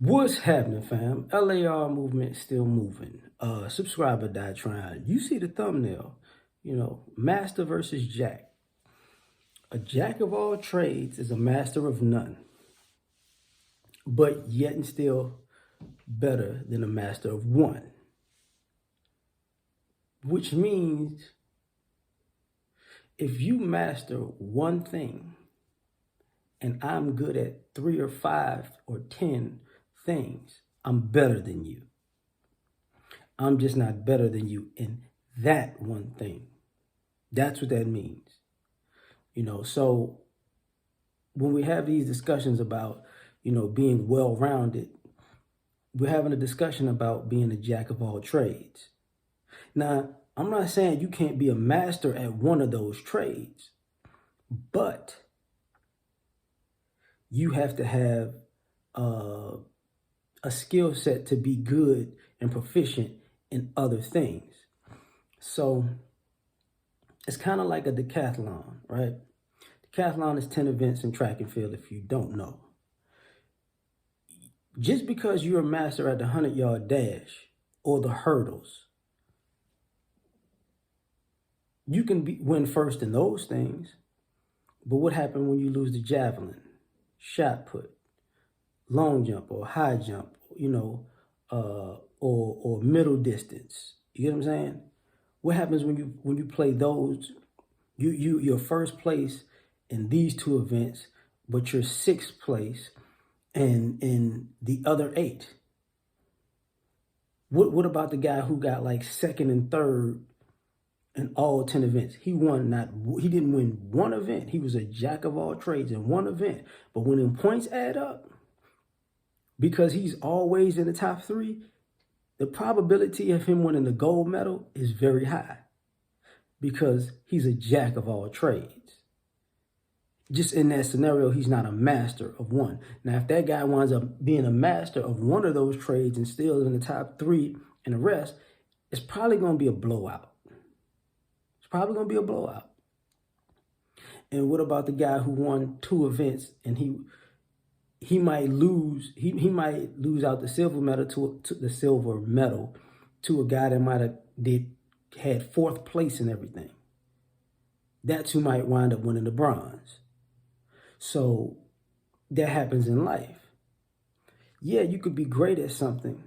What's happening, fam? L.A.R movement still moving. Subscriber die trying. You see the thumbnail, master versus jack. A jack of all trades is a master of none, but yet and still better than a master of one. Which means if you master one thing and I'm good at 3 or 5 or 10 things, I'm better than you. I'm just not better than you in that one thing. That's what that means. So when we have these discussions about, being well-rounded, we're having a discussion about being a jack of all trades. Now, I'm not saying you can't be a master at one of those trades, but you have to have a skill set to be good and proficient in other things. So it's kind of like a decathlon, right? Decathlon is 10 events in track and field if you don't know. Just because you're a master at the 100-yard dash or the hurdles, you can win first in those things. But what happened when you lose the javelin, shot put, long jump or high jump, or middle distance? You get what I'm saying? What happens when you play those? You're first place in these two events, but you're sixth place in the other 8. What about the guy who got like second and third in all 10 events? He didn't win one event. He was a jack of all trades in one event. But when them points add up, because he's always in the top 3, the probability of him winning the gold medal is very high because he's a jack of all trades. Just in that scenario, he's not a master of one. Now, if that guy winds up being a master of one of those trades and still in the top 3 and the rest, it's probably going to be a blowout. It's probably going to be a blowout. And what about the guy who won 2 events and he might lose? He might lose out the silver medal to the silver medal to a guy that might have had 4th place in everything. That's who might wind up winning the bronze. So that happens in life. Yeah, you could be great at something,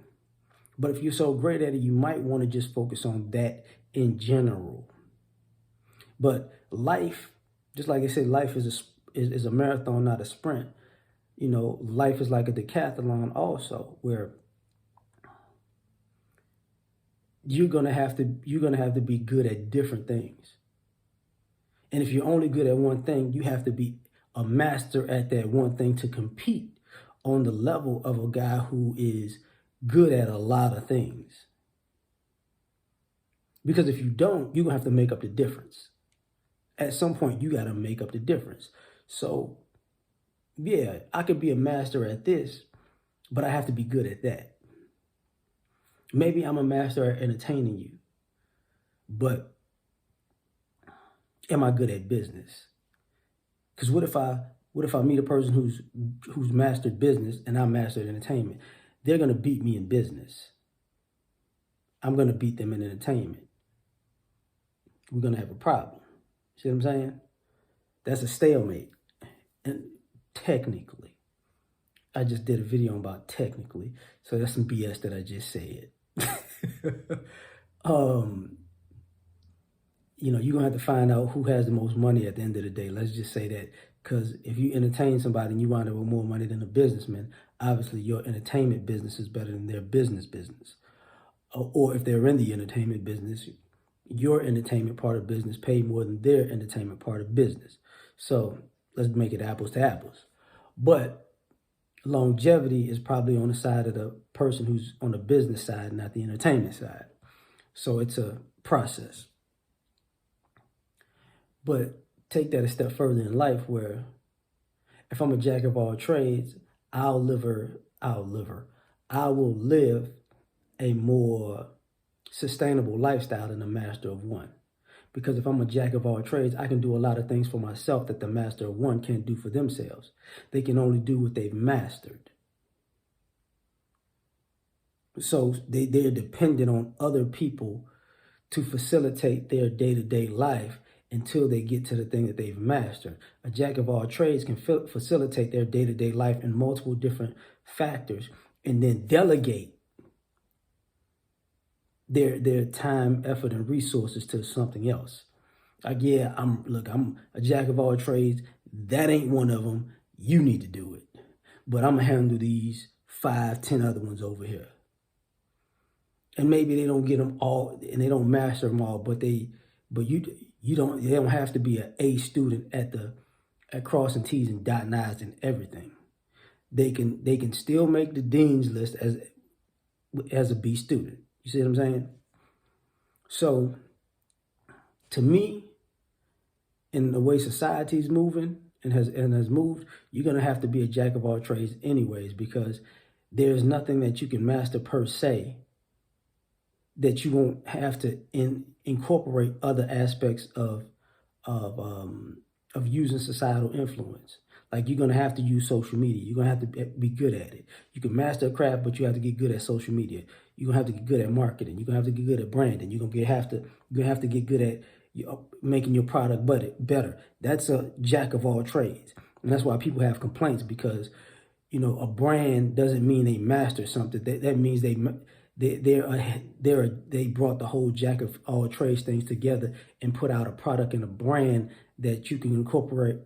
but if you're so great at it, you might want to just focus on that in general. But life, just like I said, life is a marathon, not a sprint. Life is like a decathlon also, where you're gonna have to be good at different things. And if you're only good at one thing, you have to be a master at that one thing to compete on the level of a guy who is good at a lot of things. Because if you don't, you're gonna have to make up the difference. At some point, you gotta make up the difference. So yeah, I could be a master at this, but I have to be good at that. Maybe I'm a master at entertaining you, but am I good at business? Because what if I meet a person who's mastered business and I mastered entertainment? They're gonna beat me in business. I'm gonna beat them in entertainment. We're gonna have a problem. See what I'm saying? That's a stalemate. And technically, I just did a video about technically, so that's some BS that I just said. You're gonna have to find out who has the most money at the end of the day. Let's just say that, because if you entertain somebody and you wind up with more money than a businessman, obviously your entertainment business is better than their business. Or if they're in the entertainment business, your entertainment part of business paid more than their entertainment part of business. So let's make it apples to apples. But longevity is probably on the side of the person who's on the business side, not the entertainment side. So it's a process. But take that a step further in life, where if I'm a jack of all trades, I will live a more sustainable lifestyle than a master of one. Because if I'm a jack of all trades, I can do a lot of things for myself that the master of one can't do for themselves. They can only do what they've mastered. So they're dependent on other people to facilitate their day-to-day life until they get to the thing that they've mastered. A jack of all trades can facilitate their day-to-day life in multiple different factors and then delegate their time, effort, and resources to something else. Like, yeah, I'm a jack of all trades. That ain't one of them. You need to do it. But I'm gonna handle these 5, 10 other ones over here. And maybe they don't get them all and they don't master them all, but they don't have to be an A student at crossing T's and dotting I's and everything. They can still make the dean's list as a B student. You see what I'm saying? So to me, in the way society's moving and has moved, you're gonna have to be a jack of all trades anyways, because there's nothing that you can master per se that you won't have to incorporate other aspects of using societal influence. Like, you're gonna have to use social media. You're gonna have to be good at it. You can master a craft, but you have to get good at social media. You're gonna have to get good at marketing. You're gonna have to get good at branding. You're gonna have to get good at making your product better. That's a jack of all trades, and that's why people have complaints, because a brand doesn't mean they master something. That means they brought the whole jack of all trades things together and put out a product and a brand that you can incorporate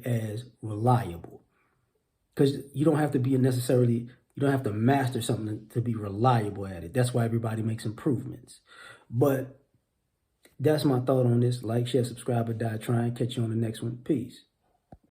as reliable. Because you don't have to master something to be reliable at it. That's why everybody makes improvements. But that's my thought on this. Like, share, subscribe, or die trying. Catch you on the next one. Peace.